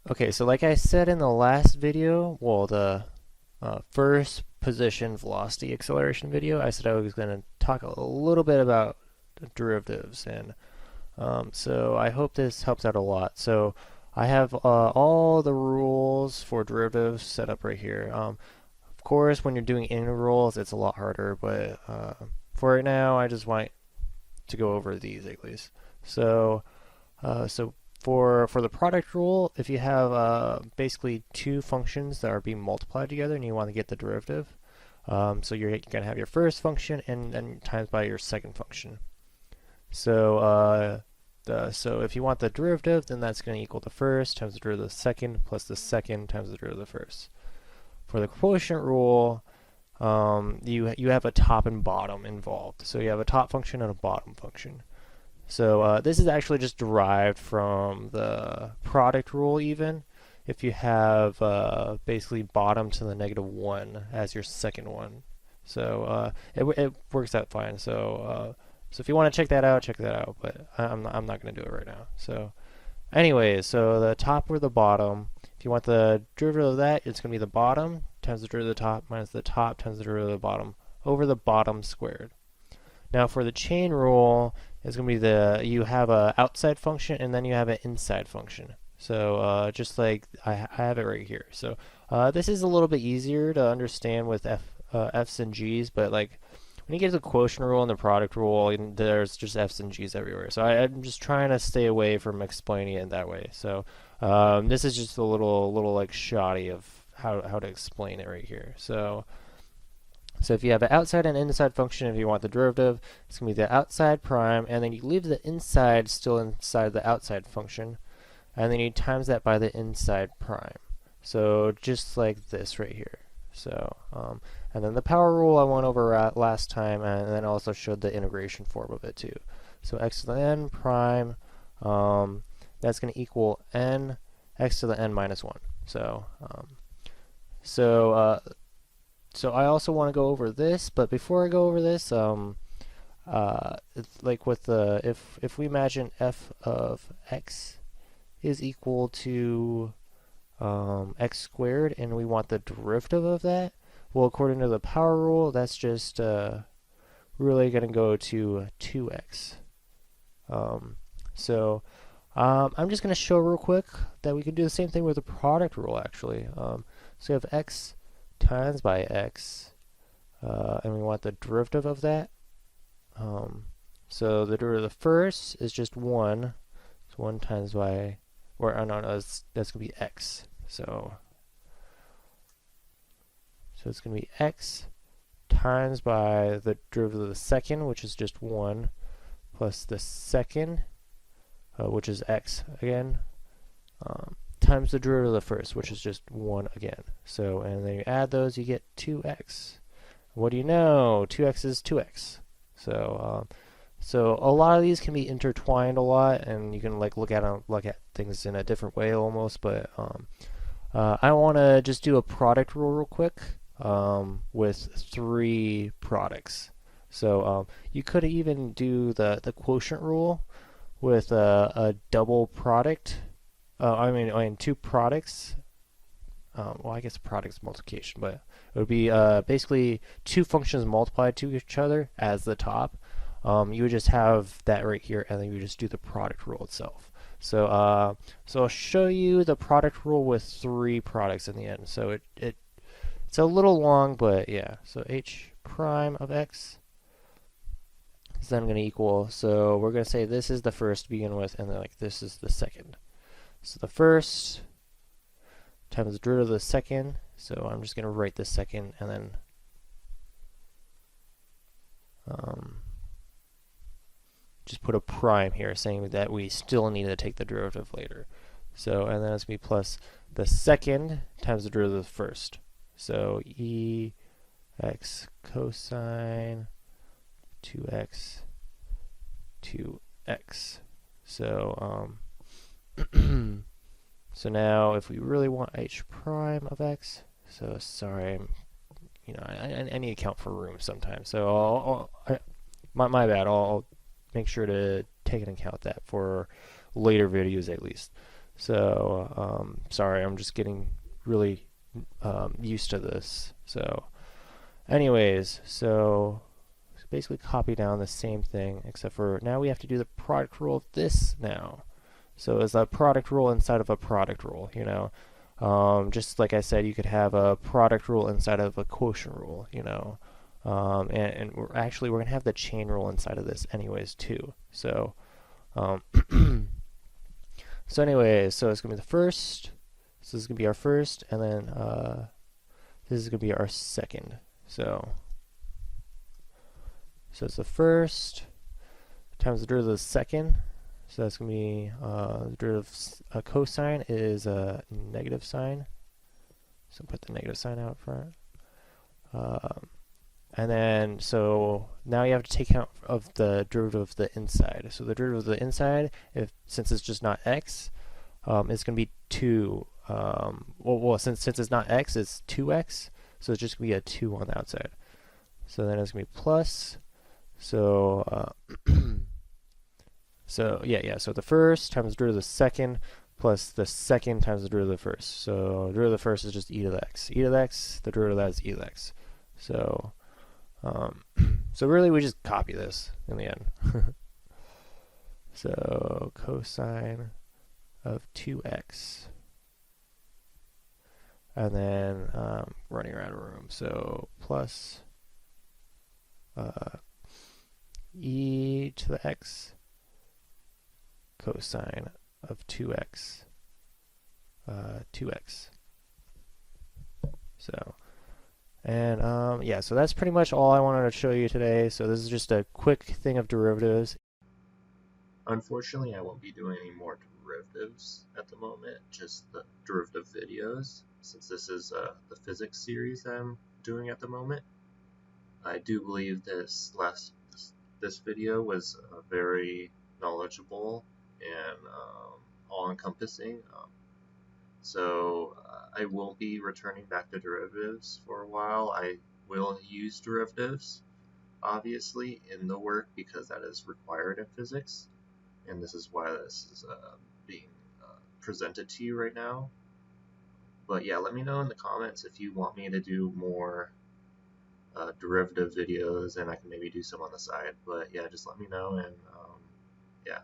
Okay, so like I said in the last video, well, the first position velocity acceleration video, I said I was going to talk a little bit about derivatives, and so I hope this helps out a lot. So I have all the rules for derivatives set up right here. Of course, when you're doing integrals, it's a lot harder, but for right now, I just want to go over these at least. So for the product rule, if you have basically two functions that are being multiplied together and you want to get the derivative, so you're going to have your first function and then times by your second function. So if you want the derivative, then that's going to equal the first times the derivative of the second plus the second times the derivative of the first. For the quotient rule, you have a top and bottom involved. So you have a top function and a bottom function. So this is actually just derived from the product rule even. If you have basically bottom to the -1 as your second one. So it works out fine. So if you want to check that out, check that out. But I'm not going to do it right now. So anyways, so the top or the bottom, if you want the derivative of that, it's going to be the bottom times the derivative of the top minus the top times the derivative of the bottom over the bottom squared. Now for the chain rule, it's going to be you have a outside function and then you have an inside function. So just like I have it right here. So this is a little bit easier to understand with F's and G's, but like when you get to the quotient rule and the product rule, there's just F's and G's everywhere. So I'm just trying to stay away from explaining it that way. So this is just a little like shoddy of how to explain it right here. So if you have an outside and inside function, if you want the derivative, it's going to be the outside prime, and then you leave the inside still inside the outside function, and then you times that by the inside prime. So just like this right here. So and then the power rule I went over last time, and then also showed the integration form of it too. So x to the n prime, that's going to equal n x to the n minus 1. So I also want to go over this, but before I go over this, like with the if we imagine f of x is equal to x squared, and we want the derivative of that, well, according to the power rule, that's just really going to go to 2x. I'm just going to show real quick that we can do the same thing with the product rule, actually. So we have x times by x, and we want the derivative of that. So the derivative of the first is just 1. It's 1 times by, or oh, no, that's going to be x. So it's going to be x times by the derivative of the second, which is just 1, plus the second, which is x again, times the derivative of the first, which is just 1 again. So, and then you add those, you get 2x. What do you know? 2x is 2x. So a lot of these can be intertwined a lot, and you can like look at things in a different way almost. But I want to just do a product rule real quick with 3 products. So you could even do the quotient rule with a double product. I mean 2 products. Well, I guess product's multiplication, but it would be basically 2 functions multiplied to each other as the top. You would just have that right here, and then you would just do the product rule itself. So I'll show you the product rule with 3 products in the end. So it's a little long, but yeah. So h prime of x is then going to equal. So we're going to say this is the first to begin with, and then like this is the second. So the first times the derivative of the second. So I'm just going to write the second, and then just put a prime here saying that we still need to take the derivative later. So, and then it's going to be plus the second times the derivative of the first. So e x cosine 2x 2x. So so now if we really want h prime of x, so sorry, I need to count for room sometimes. So my bad. I'll make sure to take into account that for later videos at least. So sorry, I'm just getting really used to this. So anyways, so basically copy down the same thing, except for now we have to do the product rule of this now. So it's a product rule inside of a product rule, you know. Just like I said, you could have a product rule inside of a quotient rule, you know. And we're gonna have the chain rule inside of this anyways too. So um, so anyways, so it's gonna be the first. So this is gonna be our first, and then this is gonna be our second. So it's the first times the derivative of the second. So that's going to be the derivative of cosine is a negative sign. So put the negative sign out front. And then, so now you have to take account of the derivative of the inside. So the derivative of the inside, since it's just not x, it's going to be 2. Since it's not x, it's 2x. So it's just going to be a 2 on the outside. So then it's going to be plus. So so so the first times the derivative of the second plus the second times the derivative of the first. So the derivative of the first is just e to the x. E to the x, the derivative of that is e to the x. So so really we just copy this in the end. So cosine of 2x. And then running around a room. So plus e to the x cosine of 2x 2x. So and yeah, so that's pretty much all I wanted to show you today. So this is just a quick thing of derivatives. Unfortunately, I won't be doing any more derivatives at the moment, just the derivative videos, since this is the physics series that I'm doing at the moment. I do believe this video was very knowledgeable and all-encompassing. So I won't be returning back to derivatives for a while. I will use derivatives, obviously, in the work because that is required in physics, and this is why this is being presented to you right now. But yeah, let me know in the comments if you want me to do more derivative videos, and I can maybe do some on the side. But yeah, just let me know, and yeah.